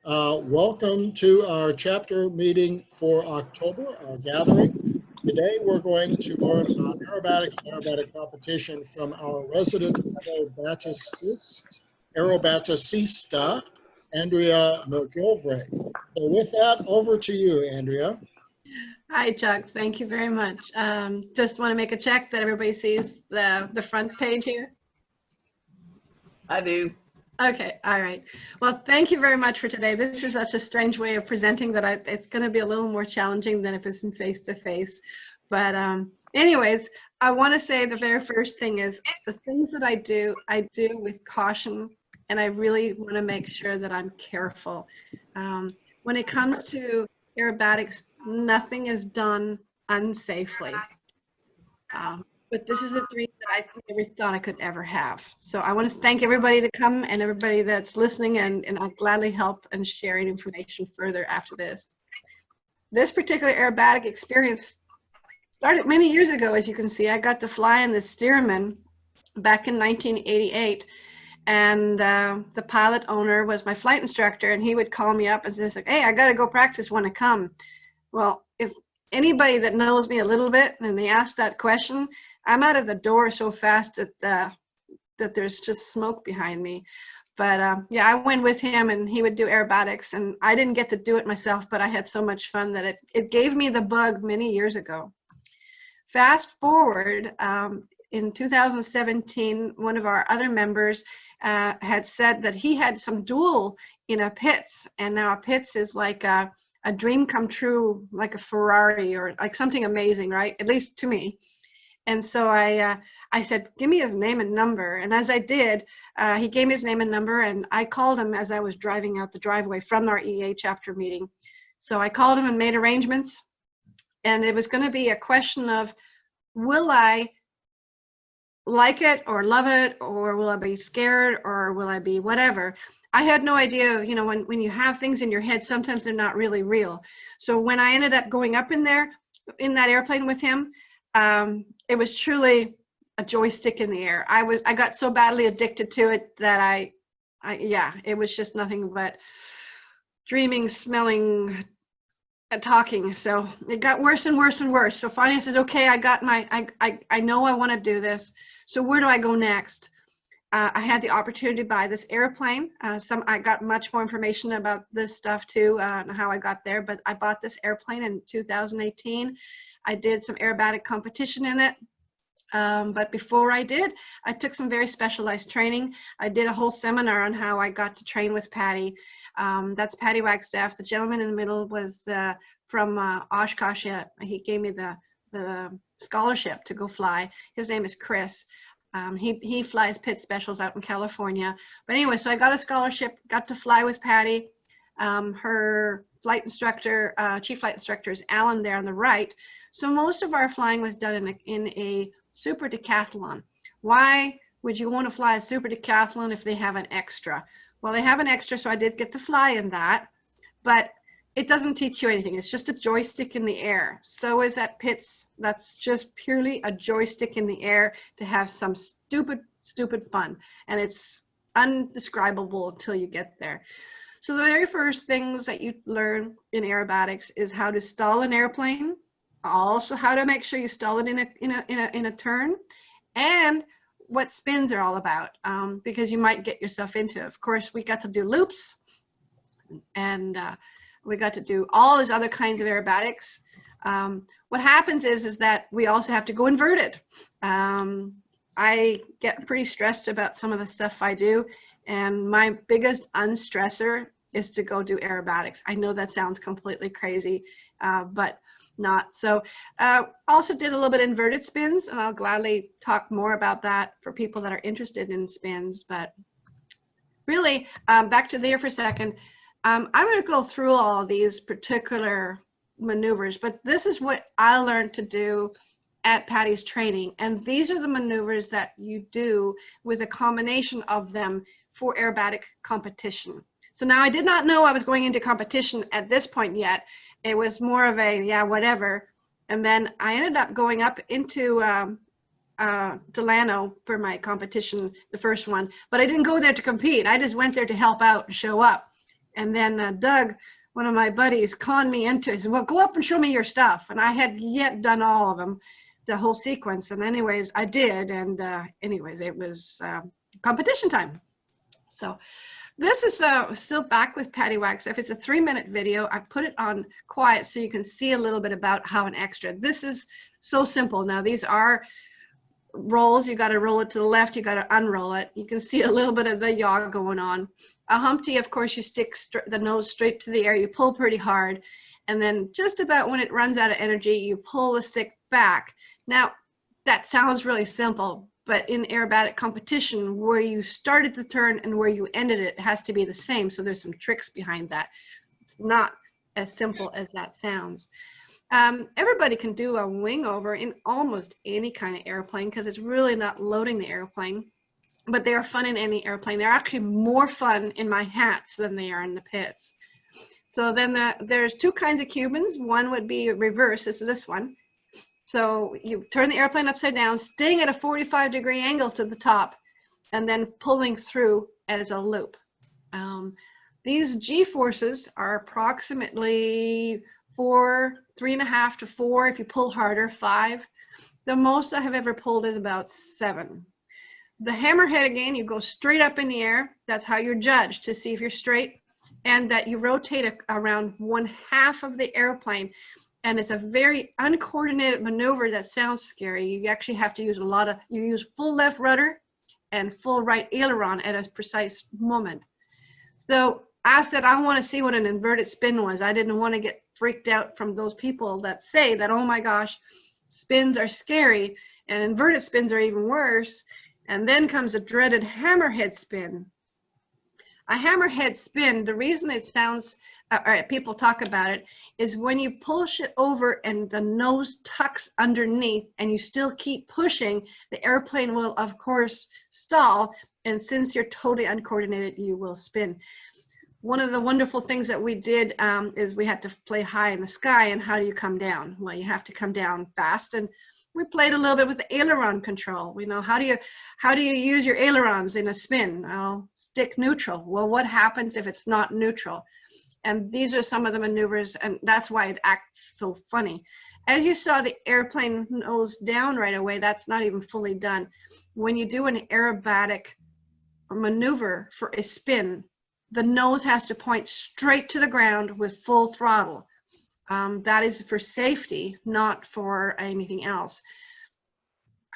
Welcome to our chapter meeting for October, our gathering. Today we're going to learn about aerobatics and aerobatic competition from our resident aerobaticista, Andrea McGilvray. So with that, over to you, Andrea. Hi, Chuck. Thank you very much. Just want to make a check that everybody sees the front page here. I do. Okay, all right. Well, thank you very much for today. This is such a strange way of presenting that it's going to be a little more challenging than if it's in face-to-face. But anyways, I want to say the very first thing is the things that I do with caution, and I really want to make sure that I'm careful. When it comes to aerobatics, nothing is done unsafely. But this is a dream that I never thought I could ever have. So I want to thank everybody to come and everybody that's listening, and I'll gladly help and sharing information further after this. This particular aerobatic experience started many years ago. As you can see, I got to fly in the Stearman back in 1988. And the pilot owner was my flight instructor, and he would call me up and say, hey, I got to go practice when I come. Well, if anybody that knows me a little bit and they ask that question, I'm out of the door so fast that there's just smoke behind me. But yeah, I went with him, and he would do aerobatics, and I didn't get to do it myself, but I had so much fun that it gave me the bug many years ago. Fast forward, in 2017, one of our other members had said that he had some duel in a Pitts, and now a Pitts is like a dream come true, like a Ferrari or like something amazing, right? At least to me. And so I said, give me his name and number. And as I did, he gave me his name and number, and I called him as I was driving out the driveway from our EAA chapter meeting. So I called him and made arrangements. And it was going to be a question of, will I like it or love it, or will I be scared, or will I be whatever? I had no idea, you know, when you have things in your head, sometimes they're not really real. So when I ended up going up in there, in that airplane with him, it was truly a joystick in the air. I got so badly addicted to it that yeah, it was just nothing but dreaming, smelling, talking. So it got worse and worse and worse. So finally I said, okay, I know I want to do this. So where do I go next? I had the opportunity to buy this airplane. I got much more information about this stuff too, and how I got there, but I bought this airplane in 2018. I did some aerobatic competition in it. But before I did, I took some very specialized training. I did a whole seminar on how I got to train with Patty. That's Patty Wagstaff. The gentleman in the middle was from Oshkosh. He gave me the scholarship to go fly. His name is Chris. He flies pit specials out in California. But anyway, so I got a scholarship, got to fly with Patty. Her flight instructor, chief flight instructor is Alan there on the right. So most of our flying was done in a super decathlon. Why would you want to fly a super decathlon if they have an extra? Well, they have an extra, so I did get to fly in that, but it doesn't teach you anything. It's just a joystick in the air. So is at Pitts. That's just purely a joystick in the air to have some stupid fun. And it's undescribable until you get there. So the very first things that you learn in aerobatics is how to stall an airplane, also how to make sure you stall it in a turn, and what spins are all about, because you might get yourself into it. Of course, we got to do loops, and we got to do all these other kinds of aerobatics. What happens is that we also have to go inverted. I get pretty stressed about some of the stuff I do, and my biggest unstressor is to go do aerobatics. I know that sounds completely crazy, but not. So also did a little bit of inverted spins, and I'll gladly talk more about that for people that are interested in spins. But really, back to there for a second. I'm going to go through all these particular maneuvers, but this is what I learned to do at Patty's training. And these are the maneuvers that you do with a combination of them for aerobatic competition. So now I did not know I was going into competition at this point yet. It was more of a, yeah, whatever. And then I ended up going up into Delano for my competition, the first one, but I didn't go there to compete. I just went there to help out and show up. And then Doug, one of my buddies, conned me into it. He said, well, go up and show me your stuff. And I had yet done all of them, the whole sequence. And anyways, I did. And anyways, it was competition time. So this is still back with Patty Wax. If it's a 3-minute video, I put it on quiet so you can see a little bit about how an extra. This is so simple. Now these are rolls. You got to roll it to the left. You got to unroll it. You can see a little bit of the yaw going on. A Humpty, of course, you stick the nose straight to the air. You pull pretty hard. And then just about when it runs out of energy, you pull the stick back. Now, that sounds really simple, but in aerobatic competition, where you started the turn and where you ended it has to be the same. So there's some tricks behind that. It's not as simple as that sounds. Everybody can do a wing over in almost any kind of airplane because it's really not loading the airplane, but they are fun in any airplane. They're actually more fun in my hats than they are in the pits. So then there's 2 kinds of Cubans. One would be reverse. This is this one. So you turn the airplane upside down, staying at a 45-degree angle to the top, and then pulling through as a loop. These G-forces are approximately 3.5 to 4. If you pull harder, 5. The most I have ever pulled is about 7. The hammerhead, again, you go straight up in the air. That's how you're judged, to see if you're straight, and that you rotate around 1/2 of the airplane. And it's a very uncoordinated maneuver that sounds scary. You actually have to use you use full left rudder and full right aileron at a precise moment. So I said, I want to see what an inverted spin was. I didn't want to get freaked out from those people that say that, oh my gosh, spins are scary and inverted spins are even worse. And then comes a dreaded hammerhead spin. A hammerhead spin, the reason it sounds, people talk about it, is when you push it over and the nose tucks underneath and you still keep pushing, the airplane will, of course, stall. And since you're totally uncoordinated, you will spin. One of the wonderful things that we did is we had to play high in the sky. And how do you come down? Well, you have to come down fast. And we played a little bit with the aileron control. We know how do you use your ailerons in a spin? I'll stick neutral. Well, what happens if it's not neutral? And these are some of the maneuvers, and that's why it acts so funny. As you saw the airplane nose down right away, that's not even fully done. When you do an aerobatic maneuver for a spin, the nose has to point straight to the ground with full throttle. That is for safety, not for anything else.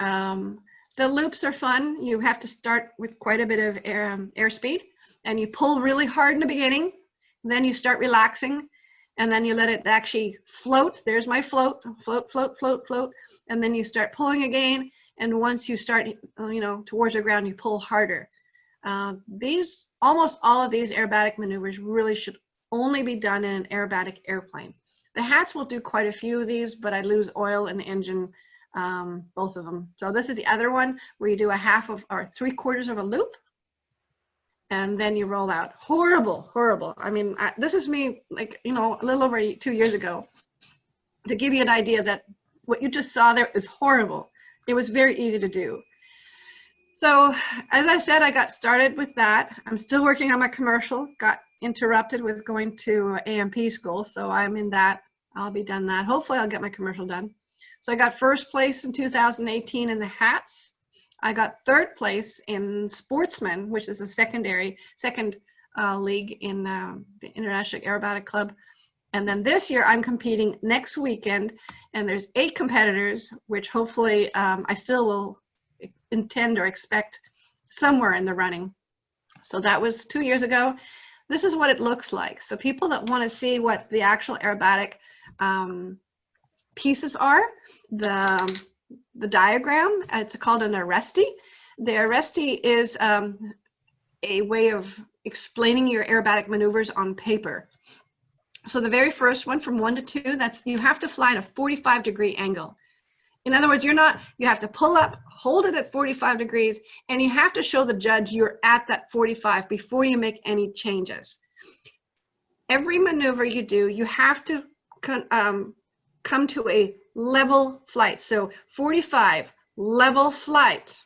The loops are fun. You have to start with quite a bit of airspeed, and you pull really hard in the beginning. Then you start relaxing, and then you let it actually float. There's my float, float, float, float, float. And then you start pulling again. And once you start, towards the ground, you pull harder. Almost all of these aerobatic maneuvers really should only be done in an aerobatic airplane. The hats will do quite a few of these, but I lose oil in the engine, both of them. So this is the other one where you do a 1/2 or 3/4 of a loop, and then you roll out. Horrible, horrible. I mean, this is me, a little over 2 years ago, to give you an idea that what you just saw there is horrible. It was very easy to do. So as I said, I got started with that. I'm still working on my commercial. Got interrupted with going to AMP school, so I'm in that. I'll be done that. Hopefully I'll get my commercial done. So I got 1st place in 2018 in the hats. I got 3rd place in sportsmen, which is a second league in the International Aerobatic Club. And then this year I'm competing next weekend, and there's 8 competitors, which hopefully I still will intend or expect somewhere in the running. So that was 2 years ago. This is what it looks like. So people that want to see what the actual aerobatic pieces are, the diagram, it's called an arresti. The arresti is a way of explaining your aerobatic maneuvers on paper. So the very first one, from 1 to 2, you have to fly at a 45-degree angle. In other words, you have to pull up, hold it at 45 degrees, and you have to show the judge you're at that 45 before you make any changes. Every maneuver you do, you have to come to a level flight. So 45, level flight.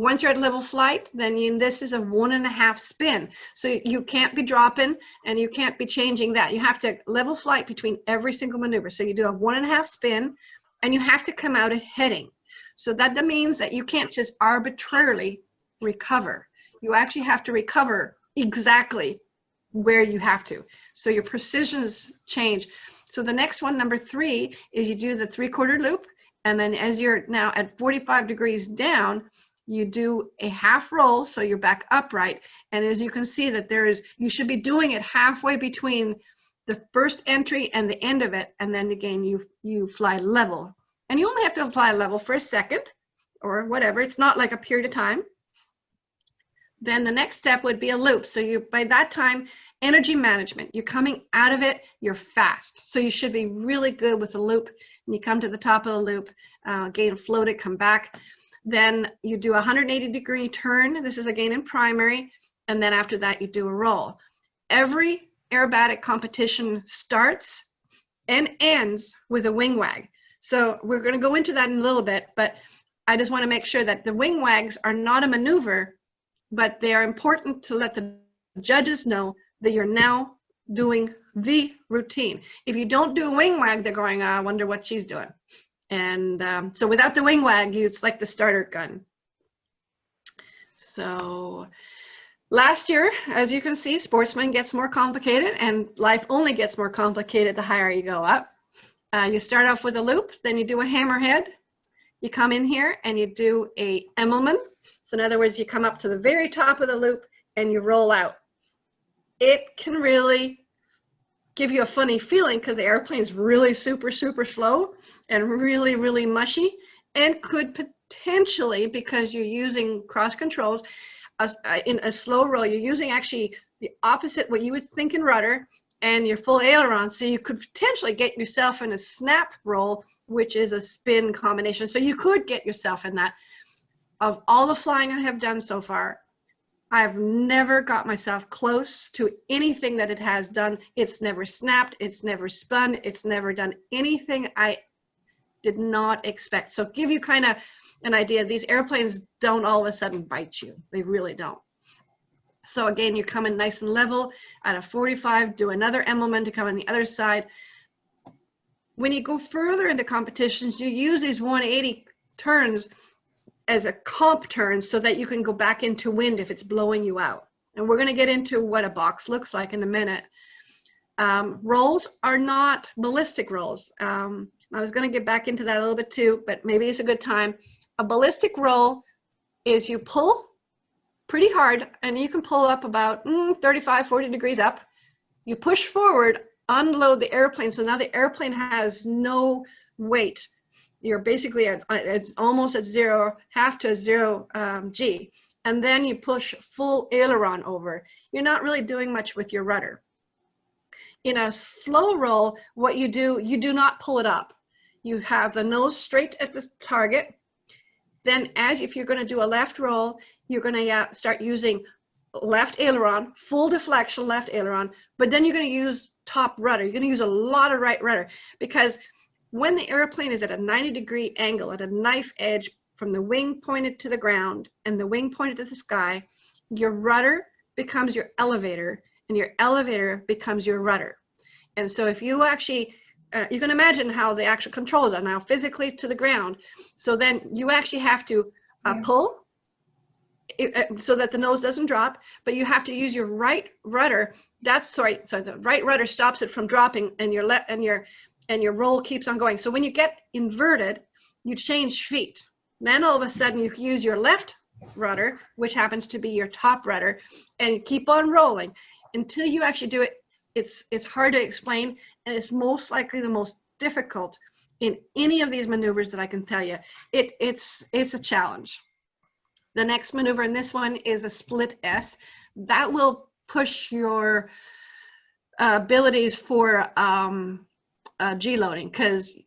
Once you're at level flight, then this is a 1.5 spin. So you can't be dropping and you can't be changing that. You have to level flight between every single maneuver. So you do a 1.5 spin and you have to come out of heading. So that means that you can't just arbitrarily recover. You actually have to recover exactly where you have to. So your precisions change. So the next one, number 3, is you do the 3/4 loop. And then as you're now at 45 degrees down, you do a half roll, so you're back upright. And as you can see that you should be doing it halfway between the first entry and the end of it. And then again, you fly level. And you only have to fly level for a second or whatever. It's not like a period of time. Then the next step would be a loop. So by that time, energy management, you're coming out of it, you're fast. So you should be really good with a loop. And you come to the top of the loop, again, float it, come back. Then you do a 180-degree turn. This is again in primary. And then after that, you do a roll. Every aerobatic competition starts and ends with a wing wag. So we're going to go into that in a little bit, but I just want to make sure that the wing wags are not a maneuver, but they are important to let the judges know that you're now doing the routine. If you don't do a wing wag, they're going, I wonder what she's doing. And so without the wing wag, it's like the starter gun. So last year, as you can see, sportsman gets more complicated and life only gets more complicated the higher you go up. You start off with a loop, then you do a hammerhead. You come in here and you do a Emmelman. So in other words, you come up to the very top of the loop and you roll out. It can really give you a funny feeling because the airplane's really super slow and really mushy, and could potentially, because you're using cross controls, in a slow roll, you're using actually the opposite what you would think in rudder and your full aileron, so you could potentially get yourself in a snap roll, which is a spin combination. So you could get yourself in that. Of all the flying I have done so far, I've never got myself close to anything that it has done. It's never snapped, it's never spun, it's never done anything I did not expect. So give you kind of an idea, these airplanes don't all of a sudden bite you. They really don't. So again, you come in nice and level at a 45, do another Emmelman to come on the other side. When you go further into competitions, you use these 180 turns as a comp turn so that you can go back into wind if it's blowing you out. And we're going to get into what a box looks like in a minute. Rolls are not ballistic rolls. I was going to get back into that a little bit too, but maybe it's a good time. A ballistic roll is you pull pretty hard, and you can pull up about 35, 40 degrees up. You push forward, unload the airplane, so now the airplane has no weight. You're basically it's almost at zero, half to zero G. And then you push full aileron over. You're not really doing much with your rudder. In a slow roll, what you do not pull it up. You have the nose straight at the target. Then if you're going to do a left roll, you're going to start using left aileron, full deflection left aileron, but then you're going to use top rudder. You're going to use a lot of right rudder, because when the airplane is at a 90-degree angle, at a knife edge from the wing pointed to the ground and the wing pointed to the sky, your rudder becomes your elevator and your elevator becomes your rudder. And so if you actually, you can imagine how the actual controls are now physically to the ground. So then you actually have to pull so that the nose doesn't drop, but you have to use your right rudder. So the right rudder stops it from dropping, and your left and your roll keeps on going. So when you get inverted, you change feet. Then all of a sudden you use your left rudder, which happens to be your top rudder, and you keep on rolling until you actually do it. It's hard to explain, and it's most likely the most difficult in any of these maneuvers that I can tell you. It's a challenge. The next maneuver in this one is a split S. That will push your abilities for G loading, because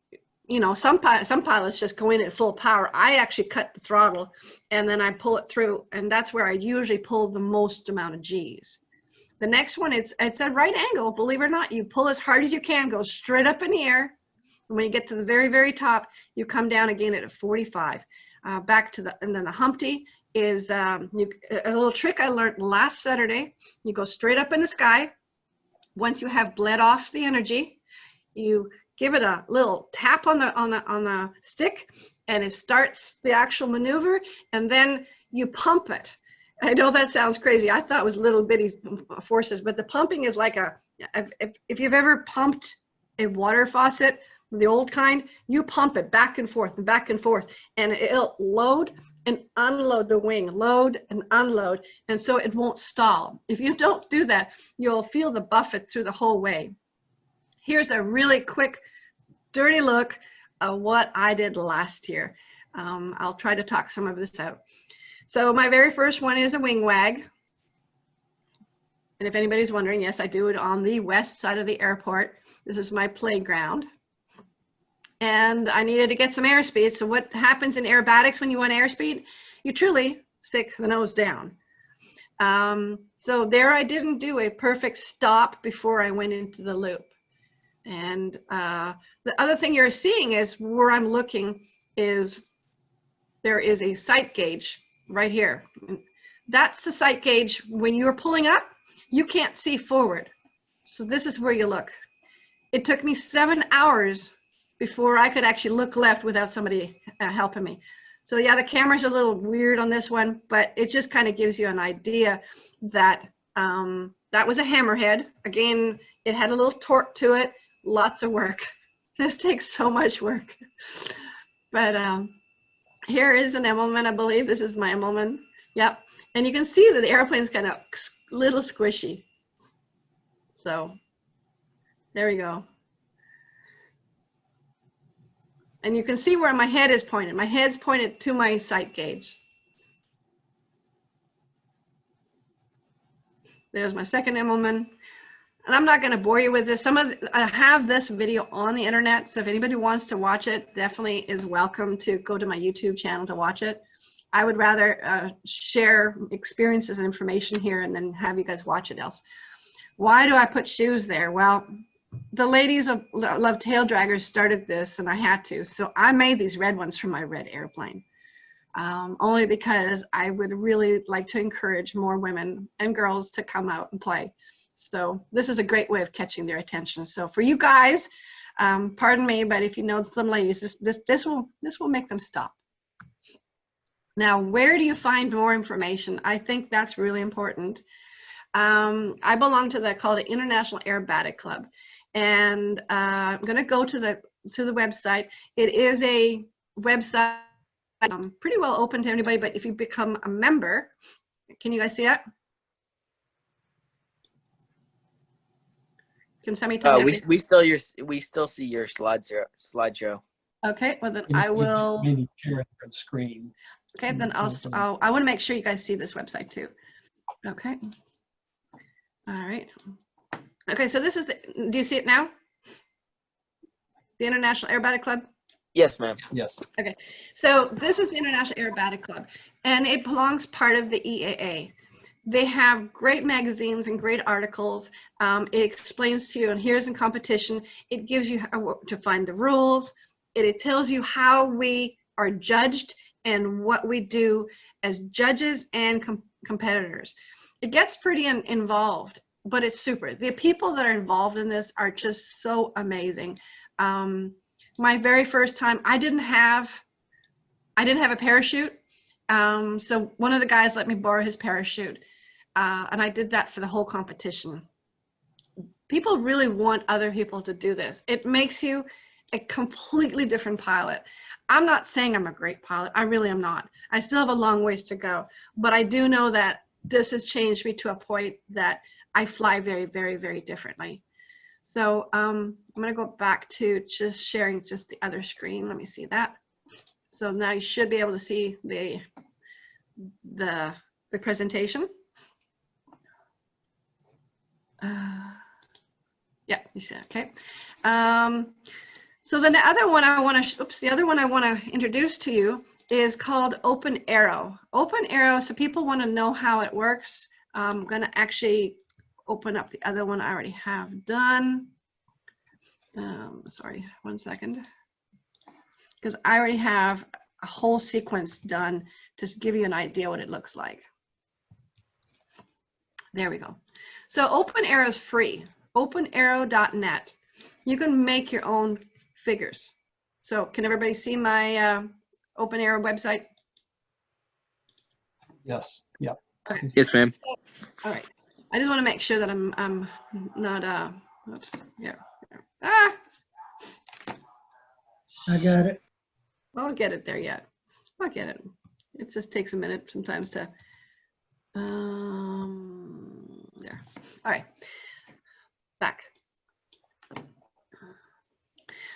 some pilots just go in at full power. I actually cut the throttle and then I pull it through, and that's where I usually pull the most amount of G's. The next one, it's a right angle, believe it or not. You pull as hard as you can, go straight up in the air. And when you get to the very top, you come down again at a 45. Back to and then the Humpty, is a little trick I learned last Saturday. You go straight up in the sky. Once you have bled off the energy, you give it a little tap on the stick, and it starts the actual maneuver, and then you pump it. I know that sounds crazy. I thought it was little bitty forces, but the pumping is like if you've ever pumped a water faucet, the old kind, you pump it back and forth and back and forth, and it'll load and unload the wing, load and unload, and so it won't stall. If you don't do that, you'll feel the buffet through the whole way. Here's a really quick, dirty look of what I did last year. I'll try to talk some of this out. So my very first one is a wing wag. And if anybody's wondering, yes, I do it on the west side of the airport. This is my playground. And I needed to get some airspeed. So what happens in aerobatics when you want airspeed? You truly stick the nose down. So there I didn't do a perfect stop before I went into the loop. And the other thing you're seeing is where I'm looking is there is a sight gauge right here. That's the sight gauge. When you're pulling up, you can't see forward. So this is where you look. It took me 7 hours before I could actually look left without somebody helping me. So yeah, the camera's a little weird on this one, but it just kind of gives you an idea that that was a hammerhead. Again, it had a little torque to it, lots of work. This takes so much work. But here is an Immelman, I believe. This is my Immelman. Yep. And you can see that the airplane's kind of little squishy. So there we go. And you can see where my head is pointed. My head's pointed to my sight gauge. There's my second Immelman. And I'm not going to bore you with this. I have this video on the internet, so if anybody wants to watch it, definitely is welcome to go to my YouTube channel to watch it. I would rather share experiences and information here and then have you guys watch it else. Why do I put shoes there? Well, the ladies of Love Tail Draggers started this, and I had to. So I made these red ones for my red airplane, only because I would really like to encourage more women and girls to come out and play. So this is a great way of catching their attention. So for you guys, pardon me, but if you know some ladies, this will make them stop. Now, where do you find more information? I think that's really important. I belong to the called the International Aerobatic Club, and I'm going to go to the website. It is a website pretty well open to anybody, but if you become a member, can you guys see it? Can somebody tell me? We still see your slideshow. Okay, well then I will. Maybe share a different screen. Okay, then I want to make sure you guys see this website too. Okay. All right. Okay, so this is do you see it now? The International Aerobatic Club? Yes, ma'am. Yes. Okay, so this is the International Aerobatic Club, and it belongs part of the EAA. They have great magazines and great articles. It explains to you, and here's in competition. It gives you how to find the rules. It tells you how we are judged and what we do as judges and competitors. It gets pretty involved, but it's super. The people that are involved in this are just so amazing. My very first time, I didn't have a parachute. So one of the guys let me borrow his parachute, and I did that for the whole competition. People really want other people to do this. It makes you a completely different pilot. I'm not saying I'm a great pilot. I really am not. I still have a long ways to go, but I do know that this has changed me to a point that I fly very, very, very differently. So I'm gonna go back to just sharing just the other screen. Let me see that. So now you should be able to see the presentation. Yeah, you see that, okay. So then the other one I want to introduce to you is called Open Aero. Open Aero, so people want to know how it works. I'm going to actually open up the other one I already have done. Sorry, 1 second. Because I already have a whole sequence done to give you an idea what it looks like. There we go. So OpenAero is free, openaero.net. You can make your own figures. So can everybody see my OpenAero website? Yes. Yep. Okay. Yes, ma'am. All right. I just want to make sure that I'm not oops. Yeah. Ah, I got it. I'll get it there yet. I'll get it. It just takes a minute sometimes to there. All right. Back.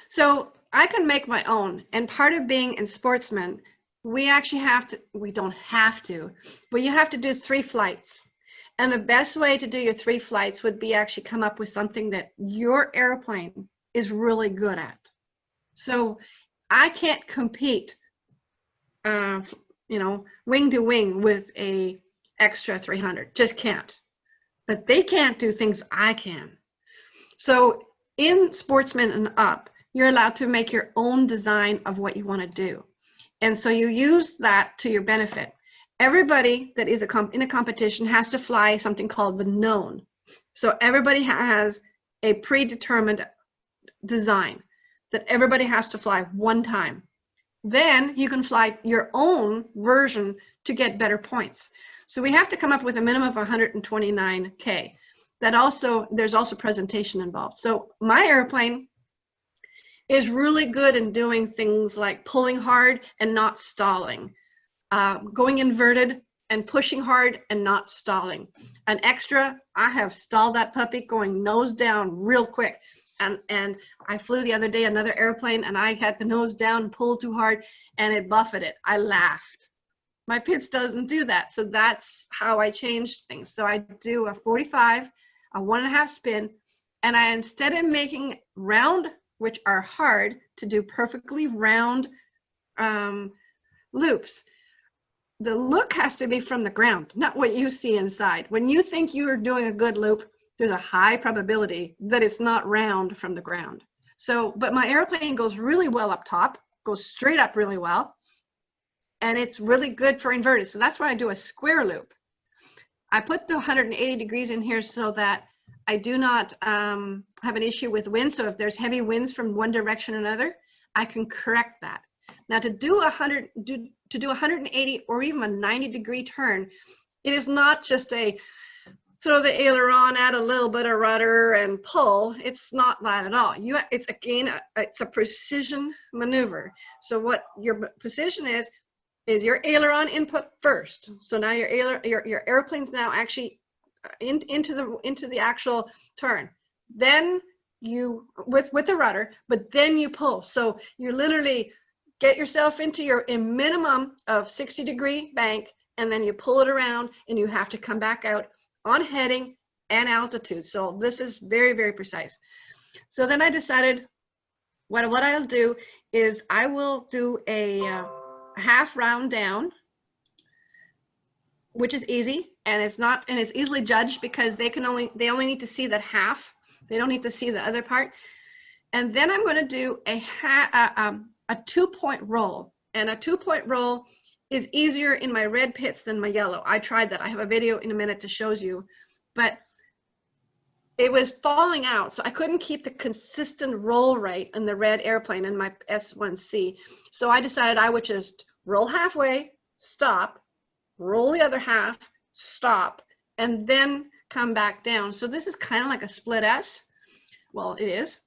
So I can make my own, and part of being in Sportsman, we actually have to, we don't have to, but you have to do 3 flights. And the best way to do your 3 flights would be actually come up with something that your airplane is really good at. So I can't compete, you know, wing to wing with a extra 300, just can't. But they can't do things I can. So in Sportsman and up, you're allowed to make your own design of what you want to do. And so you use that to your benefit. Everybody that is in a competition has to fly something called the known. So everybody has a predetermined design that everybody has to fly one time. Then you can fly your own version to get better points. So we have to come up with a minimum of 129K. That also, there's also presentation involved. So my airplane is really good in doing things like pulling hard and not stalling, going inverted and pushing hard and not stalling. An extra, I have stalled that puppy going nose down real quick. And I flew the other day another airplane and I had the nose down, pulled too hard, and it buffeted. I laughed. My pitch doesn't do that. So that's how I changed things. So I do a 45, a 1.5 spin, and I, instead of making round, which are hard to do perfectly round loops, the look has to be from the ground, not what you see inside. When you think you are doing a good loop, there's a high probability that it's not round from the ground. So, but my airplane goes really well up top, goes straight up really well, and it's really good for inverted. So that's why I do a square loop. I put the 180 degrees in here so that I do not have an issue with wind. So if there's heavy winds from one direction or another, I can correct that. Now to do 180 or even a 90-degree turn, it is not just a throw the aileron, add a little bit of rudder and pull. It's not that at all. It's again, it's a precision maneuver. So what your precision is your aileron input first. So now your airplane's now actually into the actual turn. Then you with the rudder, but then you pull. So you literally get yourself into your minimum of 60-degree bank, and then you pull it around, and you have to come back out on heading and altitude. So this is very, very precise. So then I decided what I'll do is I will do a half round down, which is easy, and it's easily judged because they only need to see that half. They don't need to see the other part. And then I'm going to do a 2-point roll, and a 2-point roll is easier in my red pits than my yellow. I tried that. I have a video in a minute to show you, but it was falling out, so I couldn't keep the consistent roll rate in the red airplane in my S1C. So I decided I would just roll halfway, stop, roll the other half, stop, and then come back down. So this is kind of like a split S. Well, it is,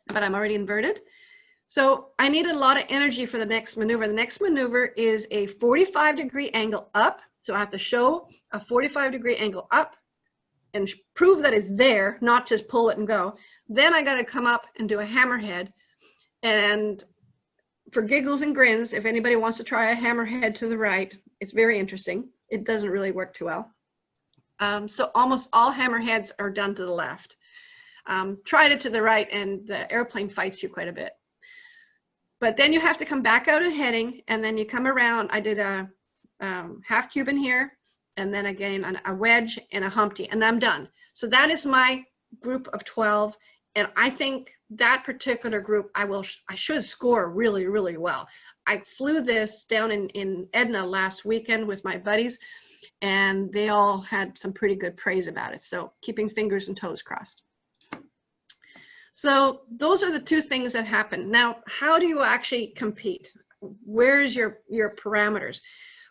but I'm already inverted. So I needed a lot of energy for the next maneuver. The next maneuver is a 45-degree angle up. So I have to show a 45-degree angle up and prove that it's there, not just pull it and go. Then I got to come up and do a hammerhead. And for giggles and grins, if anybody wants to try a hammerhead to the right, it's very interesting. It doesn't really work too well. So almost all hammerheads are done to the left. Tried it to the right, and the airplane fights you quite a bit. But then you have to come back out at heading, and then you come around. I did a half cube in here, and then again a wedge and a humpty, and I'm done. So that is my group of 12, and I think that particular group I should score really, really well. I flew this down in Edna last weekend with my buddies, and they all had some pretty good praise about it. So keeping fingers and toes crossed. So those are the two things that happen. Now, how do you actually compete? Where's your parameters?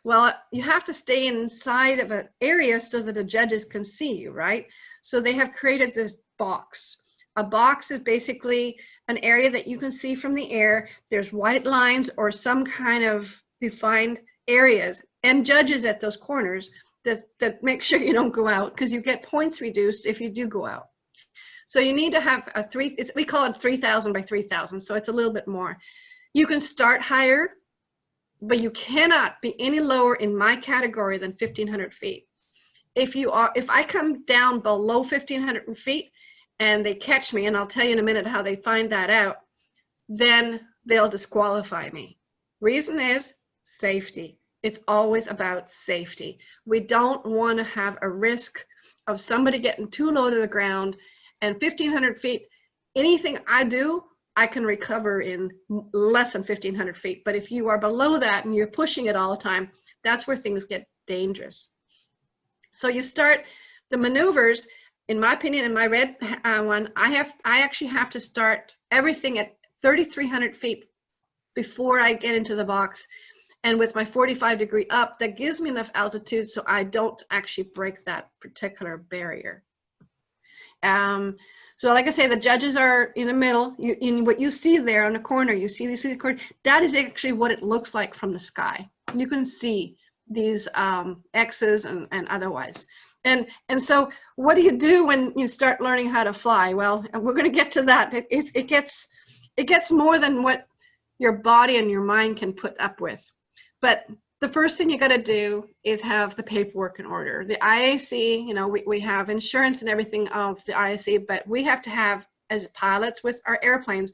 Well, you have to stay inside of an area so that the judges can see you, right? So they have created this box. A box is basically an area that you can see from the air. There's white lines or some kind of defined areas and judges at those corners that make sure you don't go out, because you get points reduced if you do go out. So you need to have a we call it 3,000 by 3,000, so it's a little bit more. You can start higher, but you cannot be any lower in my category than 1,500 feet. If I come down below 1,500 feet and they catch me, and I'll tell you in a minute how they find that out, then they'll disqualify me. Reason is safety. It's always about safety. We don't want to have a risk of somebody getting too low to the ground. And 1,500 feet, anything I do, I can recover in less than 1,500 feet. But if you are below that and you're pushing it all the time, that's where things get dangerous. So you start the maneuvers, in my opinion, in my red one, I actually have to start everything at 3,300 feet before I get into the box. And with my 45-degree up, that gives me enough altitude so I don't actually break that particular barrier. So like I say, the judges are in the middle. In what you see there on the corner, you see the corner, that is actually what it looks like from the sky. You can see these X's and otherwise. And so what do you do when you start learning how to fly? Well, we're going to get to that. It gets more than what your body and your mind can put up with. But the first thing you got to do is have the paperwork in order. The IAC, you know, we have insurance and everything of the IAC, but we have to have, as pilots with our airplanes,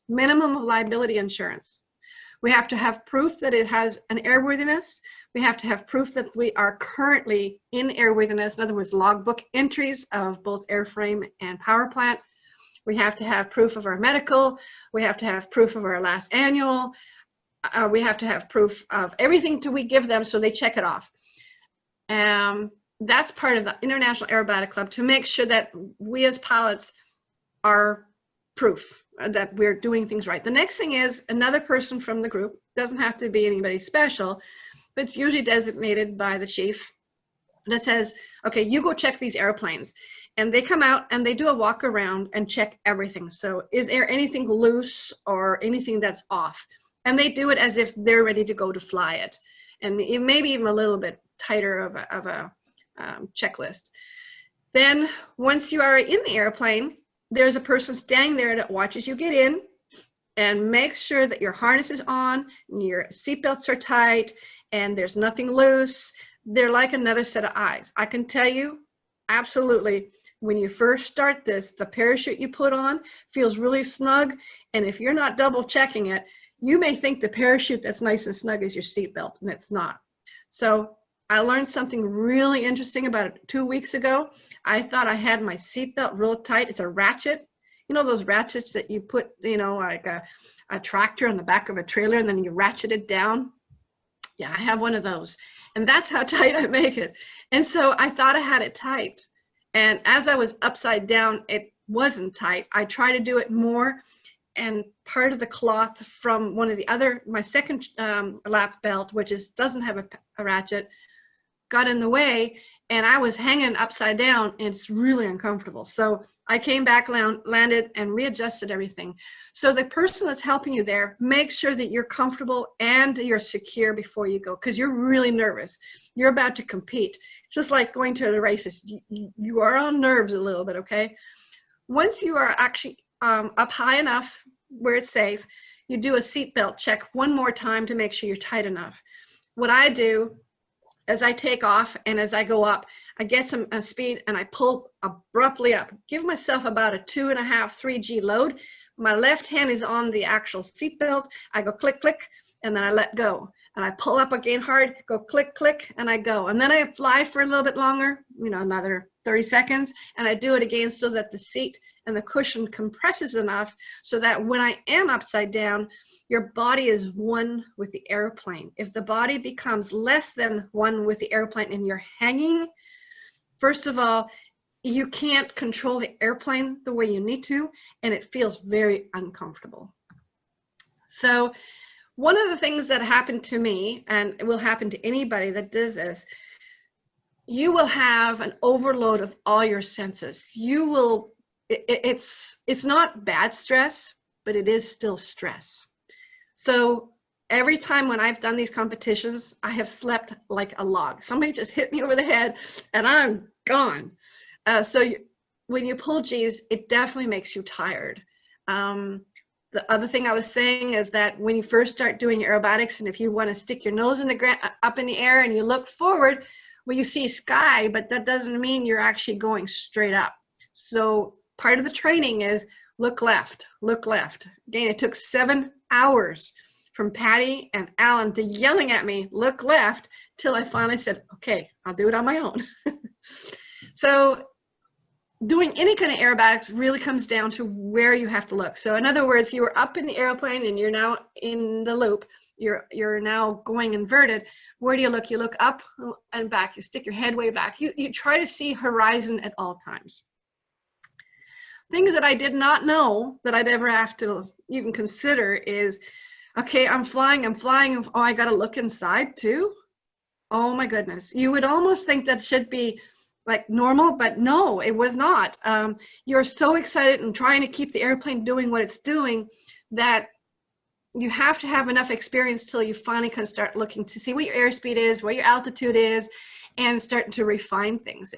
minimum of liability insurance. We have to have proof that it has an airworthiness. We have to have proof that we are currently in airworthiness, in other words, logbook entries of both airframe and power plant. We have to have proof of our medical. We have to have proof of our last annual. We have to have proof of everything till we give them, so they check it off. That's part of the International Aerobatic Club, to make sure that we as pilots are proof that we're doing things right. The next thing is another person from the group, doesn't have to be anybody special, but it's usually designated by the chief, that says, okay, you go check these airplanes. And they come out and they do a walk around and check everything. So is there anything loose or anything that's off? And they do it as if they're ready to go to fly it. And maybe even a little bit tighter of a checklist. Then once you are in the airplane, there's a person standing there that watches you get in and makes sure that your harness is on, and your seatbelts are tight, and there's nothing loose. They're like another set of eyes. I can tell you, absolutely, when you first start this, the parachute you put on feels really snug. And if you're not double checking it, you may think the parachute that's nice and snug is your seatbelt, and it's not. So I learned something really interesting about it 2 weeks ago. I thought I had my seatbelt real tight. It's a ratchet. You know those ratchets that you put, you know, like a tractor on the back of a trailer, and then you ratchet it down? Yeah, I have one of those. And that's how tight I make it. And so I thought I had it tight. And as I was upside down, it wasn't tight. I tried to do it more, and part of the cloth from one of the other, my second lap belt, which doesn't have a ratchet, got in the way, and I was hanging upside down, and it's really uncomfortable. So I came back, landed, and readjusted everything. So the person that's helping you there, make sure that you're comfortable and you're secure before you go, because you're really nervous. You're about to compete. It's just like going to the races. You are on nerves a little bit, okay? Once you are actually up high enough where it's safe, you do a seatbelt check one more time to make sure you're tight enough. What I do, as I take off and as I go up, I get some speed and I pull abruptly up. Give myself about a 2.5, 3G load. My left hand is on the actual seatbelt. I go click, click, and then I let go. and I pull up again hard, go click, click, and I go. And then I fly for a little bit longer, another 30 seconds, and I do it again so that the seat and the cushion compresses enough so that when I am upside down, your body is one with the airplane. If the body becomes less than one with the airplane and you're hanging, first of all, you can't control the airplane the way you need to, and it feels very uncomfortable. So one of the things that happened to me, and it will happen to anybody that does this, you will have an overload of all your senses. You will, it's not bad stress, but it is still stress. So every time when I've done these competitions, I have slept like a log. Somebody just hit me over the head and I'm gone. When you pull G's, it definitely makes you tired. The other thing I was saying is that when you first start doing aerobatics, and if you want to stick your nose in the ground, up in the air, and you look forward, well, you see sky, but that doesn't mean you're actually going straight up. So part of the training is look left, look left. Again, it took 7 hours from Patty and Alan to yelling at me, look left, till I finally said, okay, I'll do it on my own. So doing any kind of aerobatics really comes down to where you have to look. So in other words, you were up in the airplane and you're now in the loop. You're now going inverted. Where do you look? You look up and back. You stick your head way back. You try to see horizon at all times. Things that I did not know that I'd ever have to even consider is, okay, I'm flying. Oh, I got to look inside too. Oh my goodness. You would almost think that should be like normal, but no, it was not. You're so excited and trying to keep the airplane doing what it's doing that you have to have enough experience till you finally can start looking to see what your airspeed is, what your altitude is, and starting to refine things.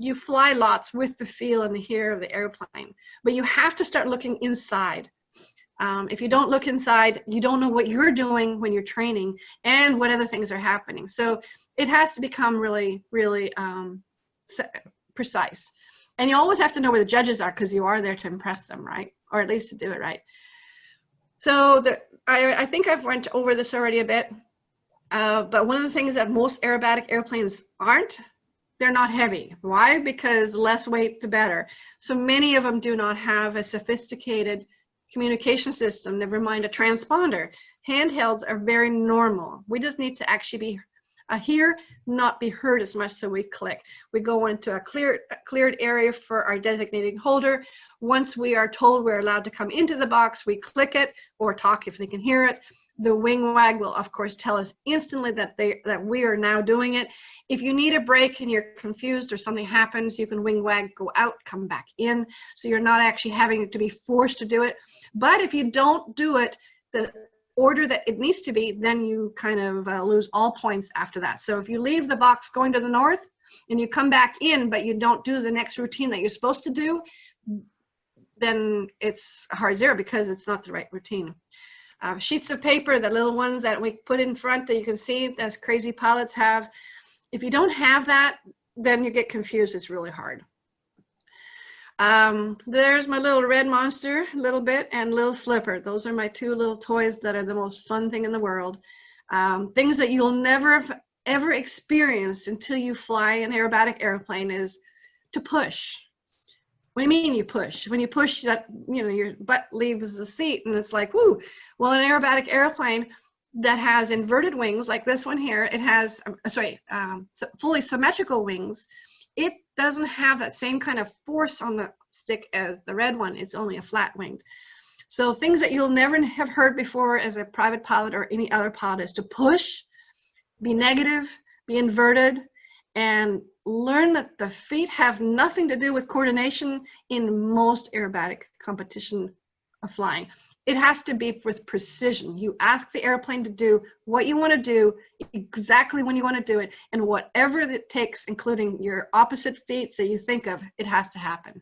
You fly lots with the feel and the hear of the airplane, but you have to start looking inside. If you don't look inside, you don't know what you're doing when you're training and what other things are happening. So it has to become really, really precise. And you always have to know where the judges are because you are there to impress them, right? Or at least to do it right. So I think I've went over this already a bit, but one of the things that most aerobatic airplanes aren't, they're not heavy. Why? Because less weight, the better. So many of them do not have a sophisticated communication system, never mind a transponder. Handhelds are very normal. We just need to actually be hear, not be heard as much, so we click. We go into a cleared area for our designated holder. Once we are told we're allowed to come into the box, we click it or talk if they can hear it. The wing wag will, of course, tell us instantly that we are now doing it. If you need a break and you're confused or something happens, you can wing wag, go out, come back in. So you're not actually having to be forced to do it. But if you don't do it the order that it needs to be, then you kind of lose all points after that. So if you leave the box going to the north and you come back in, but you don't do the next routine that you're supposed to do, then it's a hard zero because it's not the right routine. Sheets of paper, the little ones that we put in front that you can see as crazy pilots have. If you don't have that, then you get confused. It's really hard. There's my little red monster, little bit, and little slipper. Those are my two little toys that are the most fun thing in the world. Things that you'll never have ever experienced until you fly an aerobatic airplane is to push. What do you mean you push? When you push, that your butt leaves the seat, and it's like, woo. Well, an aerobatic airplane that has inverted wings, like this one here, it has, fully symmetrical wings. It doesn't have that same kind of force on the stick as the red one. It's only a flat winged. So things that you'll never have heard before as a private pilot or any other pilot is to push, be negative, be inverted, and learn that the feet have nothing to do with coordination in most aerobatic competition of flying. It has to be with precision. You ask the airplane to do what you want to do, exactly when you want to do it, and whatever it takes, including your opposite feet that you think of, it has to happen.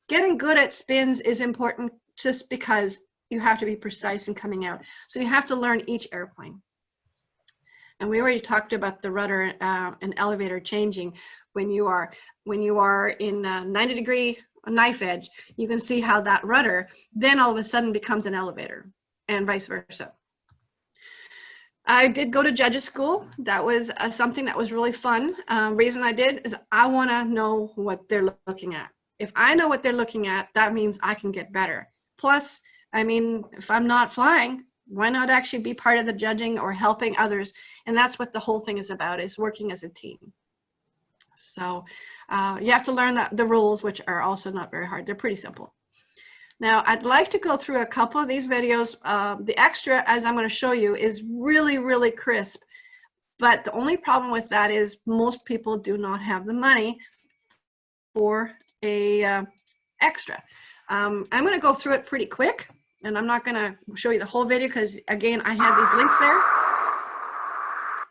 Getting good at spins is important just because you have to be precise in coming out. So you have to learn each airplane. And we already talked about the rudder and elevator changing. When you are in a 90-degree knife edge, you can see how that rudder then all of a sudden becomes an elevator, and vice versa. I did go to judges school. That was something that was really fun. Reason I did is I want to know what they're looking at. If I know what they're looking at, that means I can get better. Plus, I mean, if I'm not flying, why not actually be part of the judging or helping others? And that's what the whole thing is about, is working as a team. So you have to learn the rules, which are also not very hard. They're pretty simple. Now, I'd like to go through a couple of these videos. The extra, as I'm going to show you, is really, really crisp. But the only problem with that is most people do not have the money for a extra. I'm going to go through it pretty quick, and I'm not going to show you the whole video because, again, I have these links there.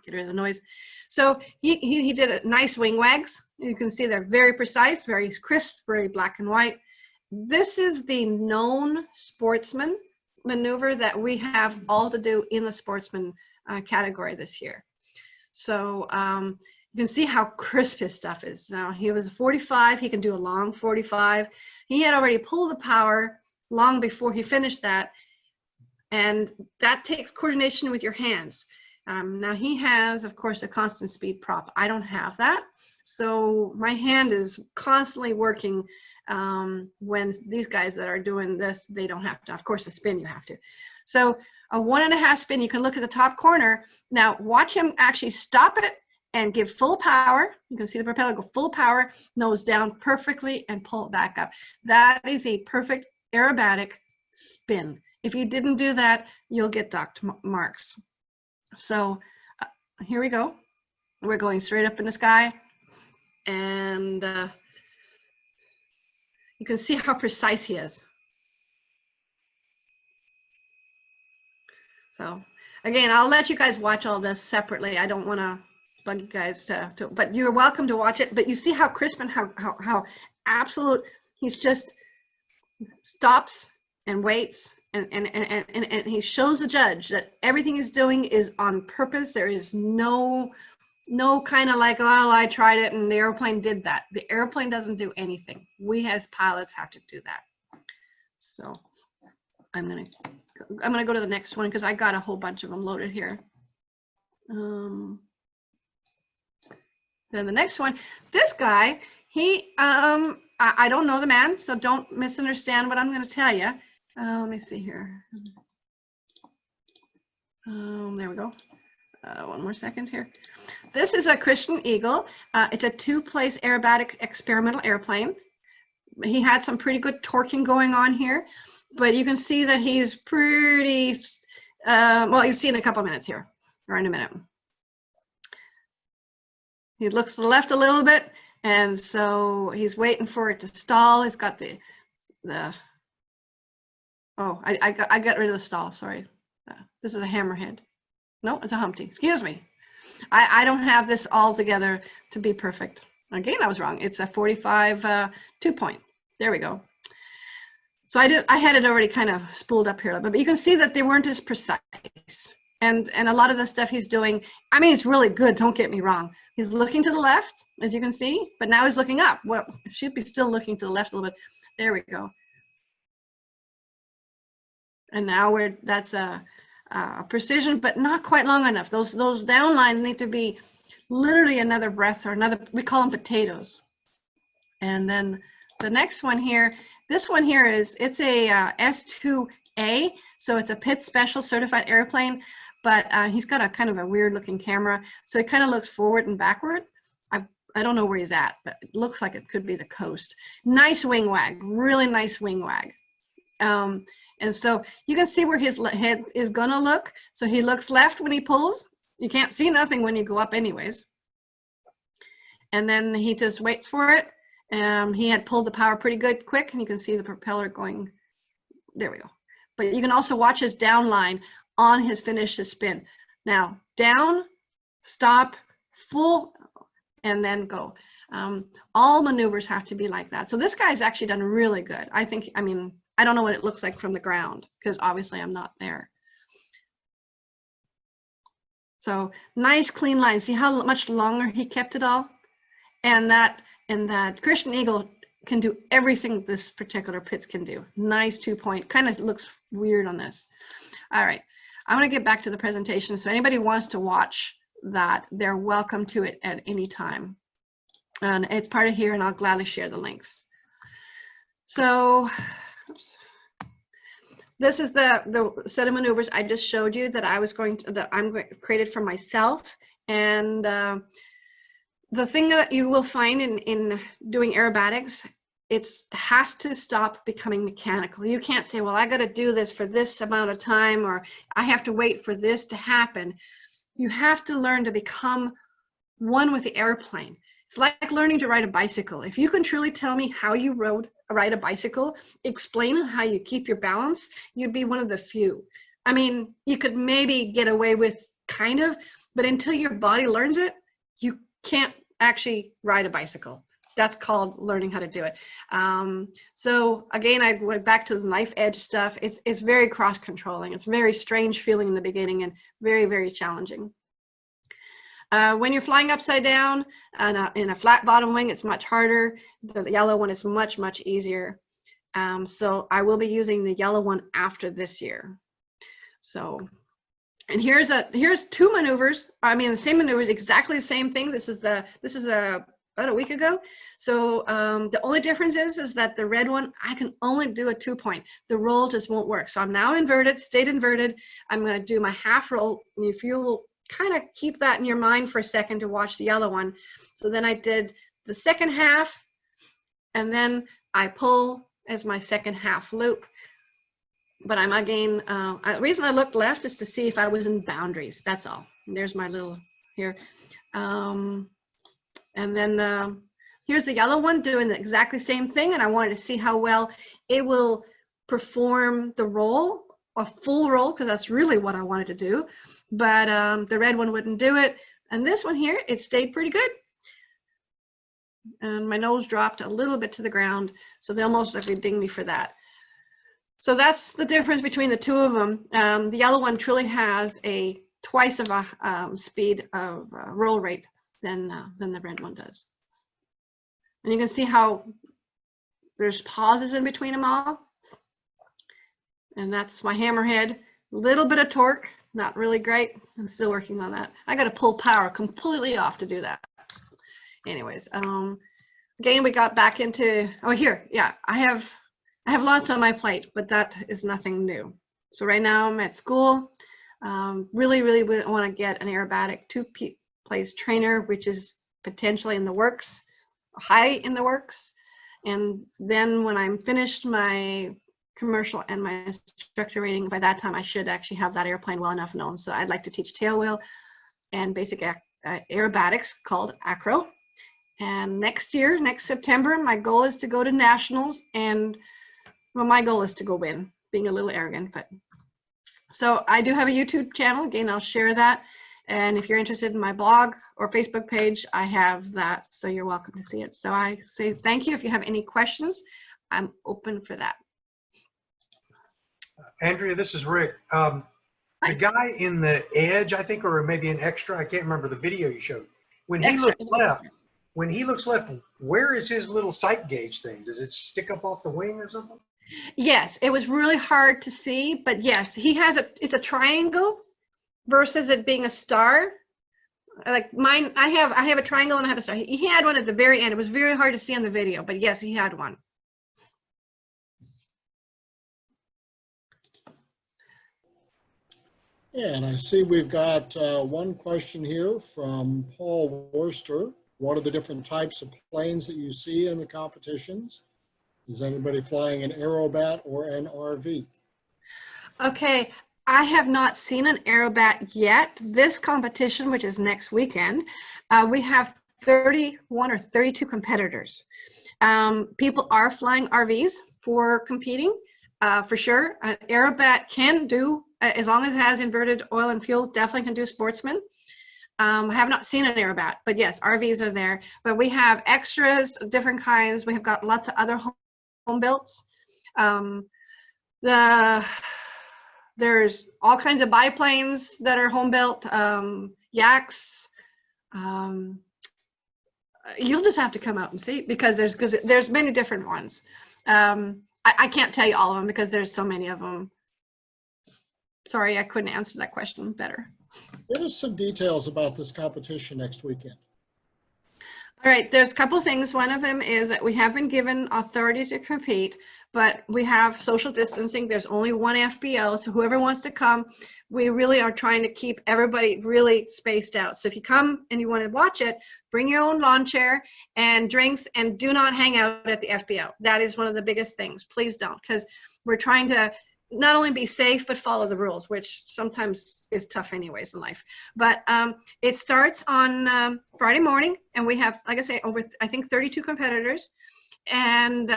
Get rid of the noise. So he did a nice wing wags. You can see they're very precise, very crisp, very black and white. This is the known sportsman maneuver that we have all to do in the sportsman category this year. So you can see how crisp his stuff is. Now, he was a 45. He can do a long 45. He had already pulled the power long before he finished that. And that takes coordination with your hands. Now, he has, of course, a constant speed prop. I don't have that. So my hand is constantly working. When these guys that are doing this, they don't have to. Of course, a spin you have to. So a 1.5 spin, you can look at the top corner. Now watch him actually stop it and give full power. You can see the propeller go full power, nose down perfectly, and pull it back up. That is a perfect aerobatic spin. If you didn't do that, you'll get docked marks. So here we go. We're going straight up in the sky, and you can see how precise he is. So again, I'll let you guys watch all this separately. I don't want to bug you guys but you're welcome to watch it. But you see how crisp and how absolute, he's just stops and waits and he shows the judge that everything he's doing is on purpose. There is no kind of like, oh, I tried it and the airplane did that. The airplane doesn't do anything. We as pilots have to do that. So I'm gonna go to the next one because I got a whole bunch of them loaded here. Then the next one, this guy, I don't know the man, so don't misunderstand what I'm going to tell you. Let me see here. There we go. One more second here. This is a Christian Eagle. It's a 2-place aerobatic experimental airplane. He had some pretty good torquing going on here, but you can see that he's pretty, well, you'll see in a couple of minutes here, or in a minute. He looks to the left a little bit, and so he's waiting for it to stall. He's got oh, I got rid of the stall, sorry. This is a hammerhead. No, it's a Humpty. Excuse me. I don't have this all together to be perfect. Again, I was wrong. It's a 45 2-point. There we go. So I had it already kind of spooled up here, but you can see that they weren't as precise. And a lot of the stuff he's doing, I mean, it's really good. Don't get me wrong. He's looking to the left, as you can see, but now he's looking up. Well, should be still looking to the left a little bit. There we go. And now that's a precision, but not quite long enough. Those down lines need to be literally another breath or another, we call them potatoes. And then the next one here, this one here it's a S2A, so it's a Pitt Special Certified Airplane, but he's got a kind of a weird looking camera, so it kind of looks forward and backward. I don't know where he's at, but it looks like it could be the coast. Nice wing wag, really nice wing wag. And so you can see where his head is gonna look. So he looks left when he pulls. You can't see nothing when you go up anyways. And then he just waits for it. He had pulled the power pretty good quick, and you can see the propeller going, there we go. But you can also watch his down line on his finish, his spin. Now, down, stop, full, and then go. All maneuvers have to be like that. So this guy's actually done really good. I think, I mean, I don't know what it looks like from the ground because obviously I'm not there. So nice clean line. See how much longer he kept it all? And that Christian Eagle can do everything this particular Pitts can do. Nice 2-point. Kind of looks weird on this. All right. I want to get back to the presentation. So anybody who wants to watch that, they're welcome to it at any time. And it's part of here, and I'll gladly share the links. So, oops. This is the set of maneuvers I just showed you that I'm created for myself. And the thing that you will find in doing aerobatics, it has to stop becoming mechanical. You can't say, well, I got to do this for this amount of time, or I have to wait for this to happen. You have to learn to become one with the airplane. It's like learning to ride a bicycle. If you can truly tell me how you ride a bicycle, explain how you keep your balance, you'd be one of the few. I mean, you could maybe get away with kind of, but until your body learns it, you can't actually ride a bicycle. That's called learning how to do it. So again, I went back to the knife edge stuff. It's very cross-controlling. It's very strange feeling in the beginning and very, very challenging. When you're flying upside down and in a flat bottom wing, it's much harder. The yellow one is much, much easier. So I will be using the yellow one after this year. So, and here's two maneuvers. I mean, the same maneuvers, exactly the same thing. This is about a week ago. So the only difference is that the red one, I can only do a 2-point. The roll just won't work. So I'm now inverted, stayed inverted. I'm going to do my half roll. If you will kind of keep that in your mind for a second to watch the yellow one. So then I did the second half, and then I pull as my second half loop. But I'm again, the reason I looked left is to see if I was in boundaries. That's all. And there's my little here. And then here's the yellow one doing the exactly same thing. And I wanted to see how well it will perform the roll, a full roll, because that's really what I wanted to do. But the red one wouldn't do it. And this one here, it stayed pretty good. And my nose dropped a little bit to the ground, so they almost like they dinged me for that. So that's the difference between the two of them. The yellow one truly has a twice of a speed of roll rate than the red one does. And you can see how there's pauses in between them all. And that's my hammerhead. Little bit of torque, not really great. I'm still working on that. I got to pull power completely off to do that. Anyways, again, we got back into, oh, here, yeah, I have lots on my plate, but that is nothing new. So right now I'm at school. Really want to get an aerobatic 2-place trainer, which is potentially in the works, high in the works. And then when I'm finished my commercial and my instructor rating, by that time I should actually have that airplane well enough known. So I'd like to teach tailwheel and basic aerobatics called acro. And next year, next September, my goal is to go to nationals, and well, my goal is to go win, being a little arrogant, but so I do have a YouTube channel. Again, I'll share that. And if you're interested in my blog or Facebook page, I have that, so you're welcome to see it. So I say thank you. If you have any questions, I'm open for that. Andrea, this is Rick. The guy in the edge, I think, or maybe an extra, I can't remember the video you showed. When he looks left, where is his little sight gauge thing? Does it stick up off the wing or something? Yes, it was really hard to see, but yes, he has it's a triangle versus it being a star. Like mine, I have a triangle and I have a star. He had one at the very end. It was very hard to see on the video, but yes, he had one. Yeah, and I see we've got one question here from Paul Worster. What are the different types of planes that you see in the competitions? Is anybody flying an Aerobat or an RV? Okay, I have not seen an Aerobat yet. This competition, which is next weekend, we have 31 or 32 competitors. People are flying RVs for competing, for sure. An Aerobat can do, as long as it has inverted oil and fuel, definitely can do sportsman. I have not seen an Aerobat, but yes, RVs are there. But we have extras, different kinds. We have got lots of other home builds. There's all kinds of biplanes that are home built, yaks. You'll just have to come out and see, because there's many different ones. I can't tell you all of them because there's so many of them. sorry, I couldn't answer that question better. Give us some details about this competition next weekend. All right, there's a couple things. One of them is that we have been given authority to compete, but we have social distancing. There's only one FBO, so whoever wants to come, we really are trying to keep everybody really spaced out. So if you come and you want to watch it, bring your own lawn chair and drinks, and do not hang out at the FBO. That is one of the biggest things. Please don't, because we're trying to not only be safe, but follow the rules, which sometimes is tough anyways in life. But it starts on Friday morning, and we have, like I say, over, I think, 32 competitors. And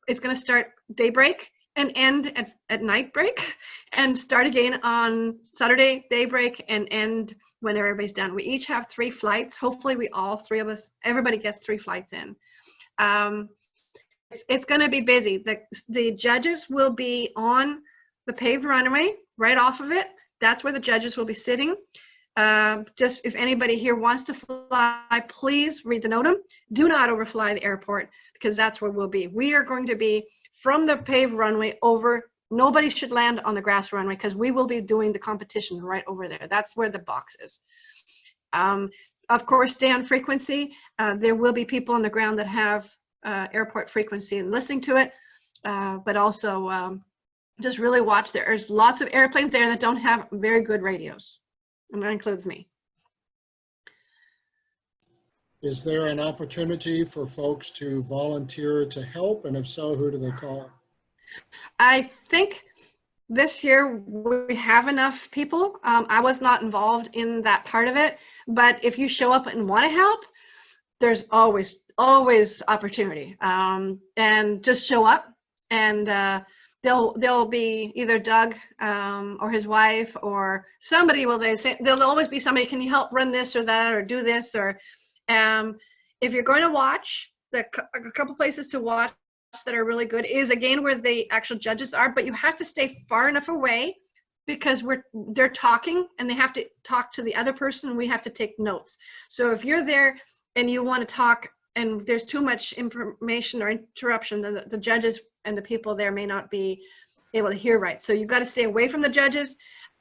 it's going to start daybreak and end at night break, and start again on Saturday daybreak and end when everybody's done. We each have 3 flights. Hopefully we all 3 of us, everybody gets 3 flights in. It's going to be busy. The judges will be on the paved runway right off of it. That's where the judges will be sitting. Just if anybody here wants to fly, please read the NOTAM. Do not overfly the airport, because that's where we'll be. We are going to be from the paved runway over. Nobody should land on the grass runway, because we will be doing the competition right over there. That's where the box is. Of course, stay on frequency. There will be people on the ground that have airport frequency and listening to it, but also just really watch. There's lots of airplanes there that don't have very good radios, and that includes me. Is there an opportunity for folks to volunteer to help? And if so, who do they call? I think this year we have enough people. I was not involved in that part of it, but if you show up and want to help, there's always opportunity. And just show up, and there'll be either Doug or his wife or somebody. There'll always be somebody. Can you help run this or that or do this? Or if you're going to watch, a couple places to watch that are really good is again where the actual judges are, but you have to stay far enough away, because they're talking and they have to talk to the other person, and we have to take notes. So if you're there and you want to talk and there's too much information or interruption, then the judges and the people there may not be able to hear right. So you've got to stay away from the judges,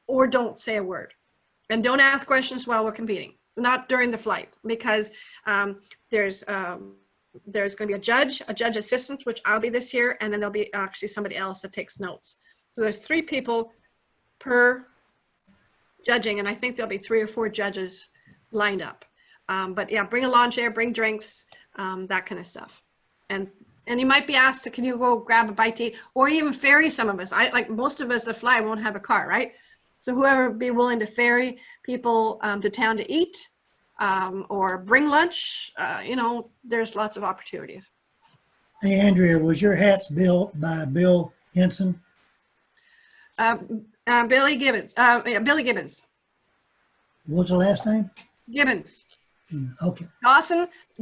or don't say a word, and don't ask questions while we're competing, not during the flight, because there's going to be a judge assistant, which I'll be this year, and then there'll be actually somebody else that takes notes. So there's 3 people per judging, and I think there'll be 3 or 4 judges lined up. But yeah, bring a lawn chair, bring drinks, that kind of stuff. And you might be asked to, can you go grab a bite to eat, or even ferry some of us. Like most of us that fly won't have a car, right? So whoever would be willing to ferry people to town to eat, or bring lunch, there's lots of opportunities. Hey, Andrea, was your hats built by Bill Henson? Billy Gibbons. Billy Gibbons. What's the last name? Gibbons. Okay.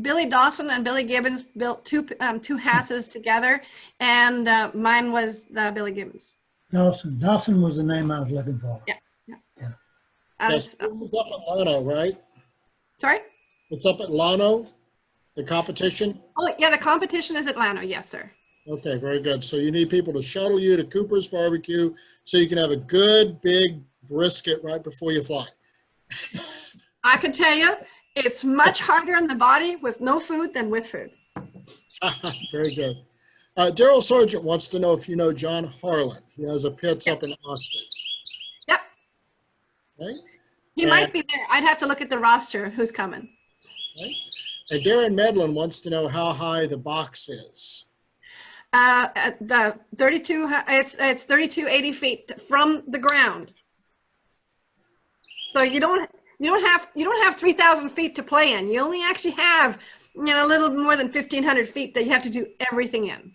Billy Dawson and Billy Gibbons built two hats together, and mine was Billy Gibbons. Dawson. Dawson was the name I was looking for. Yeah. Yes, it's up at Lano, right? Sorry? It's up at Lano, the competition? Oh, yeah, the competition is at Lano. Yes, sir. Okay, very good. So you need people to shuttle you to Cooper's Barbecue so you can have a good big brisket right before you fly. I can tell you, it's much harder on the body with no food than with food. Very good. Daryl Sargent wants to know if you know John Harlan. He has a pits up in Austin. Yep. Okay. He might be there. I'd have to look at the roster, who's coming. Okay. And Darren Medlin wants to know how high the box is. The 32, it's 3280 feet from the ground. So you don't have 3,000 feet to play in. You only actually have a little more than 1,500 feet that you have to do everything in.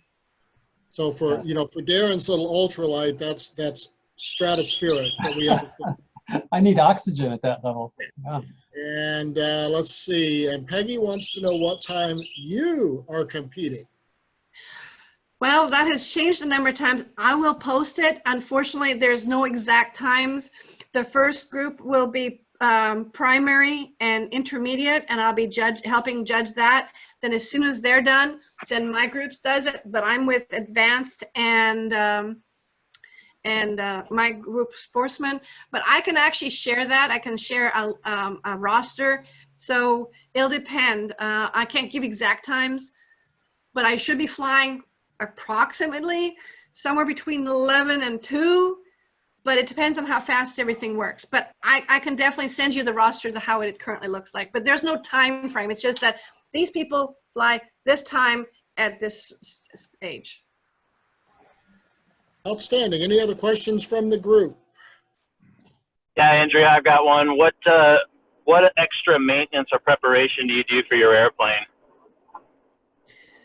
So for Darren's little ultralight, that's stratospheric. That we have. I need oxygen at that level. Yeah. And let's see. And Peggy wants to know what time you are competing. Well, that has changed a number of times. I will post it. Unfortunately, there's no exact times. The first group will be primary and intermediate, and I'll be helping judge that. Then as soon as they're done, then my group does it, but I'm with advanced and and my group sportsmen, but I can actually share that. I can share a roster. So it'll depend. I can't give exact times, but I should be flying approximately somewhere between 11 and 2, but it depends on how fast everything works. But I can definitely send you the roster of how it currently looks like, but there's no time frame. It's just that these people fly this time at this stage. Outstanding. Any other questions from the group? Yeah, Andrea, I've got one. What extra maintenance or preparation do you do for your airplane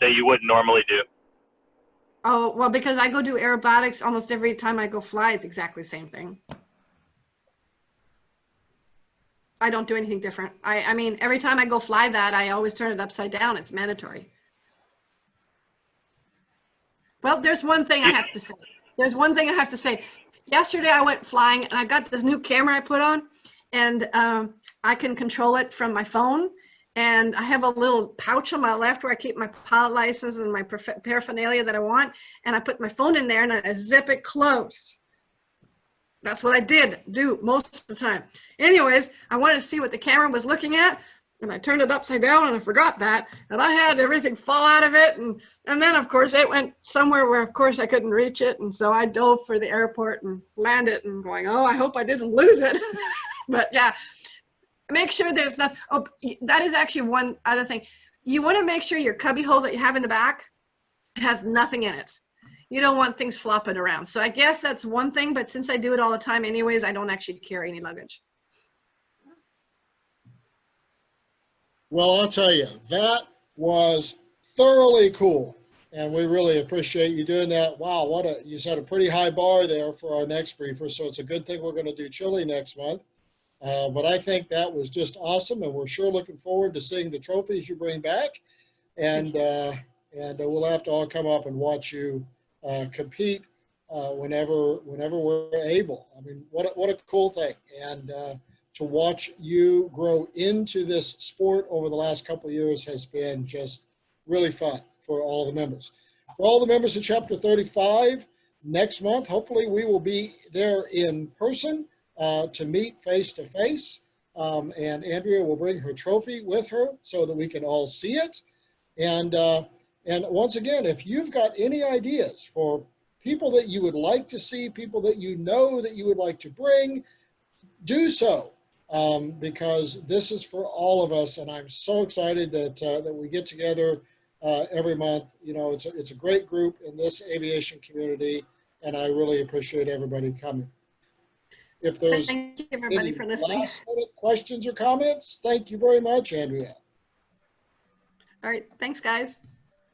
that you wouldn't normally do? Oh, well, because I go do aerobatics almost every time I go fly, it's exactly the same thing. I don't do anything different. I mean, every time I go fly that, I always turn it upside down. It's mandatory. Well, there's one thing I have to say. There's one thing I have to say. Yesterday I went flying and I got this new camera I put on, and I can control it from my phone. And I have a little pouch on my left where I keep my pilot license and my paraphernalia that I want. And I put my phone in there and I zip it closed. That's what I did do most of the time. Anyways, I wanted to see what the camera was looking at, and I turned it upside down and I forgot that. And I had everything fall out of it. And then, of course, it went somewhere where, of course, I couldn't reach it. And so I dove for the airport and landed and going, oh, I hope I didn't lose it. But yeah. Make sure there's not, oh, that is actually one other thing. You want to make sure your cubby hole that you have in the back has nothing in it. You don't want things flopping around. So I guess that's one thing, but since I do it all the time anyways, I don't actually carry any luggage. Well, I'll tell you, that was thoroughly cool. And we really appreciate you doing that. Wow, you set a pretty high bar there for our next briefer. So it's a good thing we're going to do Chile next month. But I think that was just awesome, and we're sure looking forward to seeing the trophies you bring back, and we'll have to all come up and watch you compete whenever we're able. I mean, what a cool thing, and to watch you grow into this sport over the last couple of years has been just really fun for all the members. For all the members of Chapter 35, next month, hopefully we will be there in person. To meet face to face, and Andrea will bring her trophy with her so that we can all see it. And once again, if you've got any ideas for people that you would like to see, people that you know that you would like to bring, do so, because this is for all of us. And I'm so excited that we get together every month. You know, it's a great group in this aviation community, and I really appreciate everybody coming. If there's Thank you, everybody, for listening. last-minute questions or comments, thank you very much, Andrea. All right. Thanks, guys.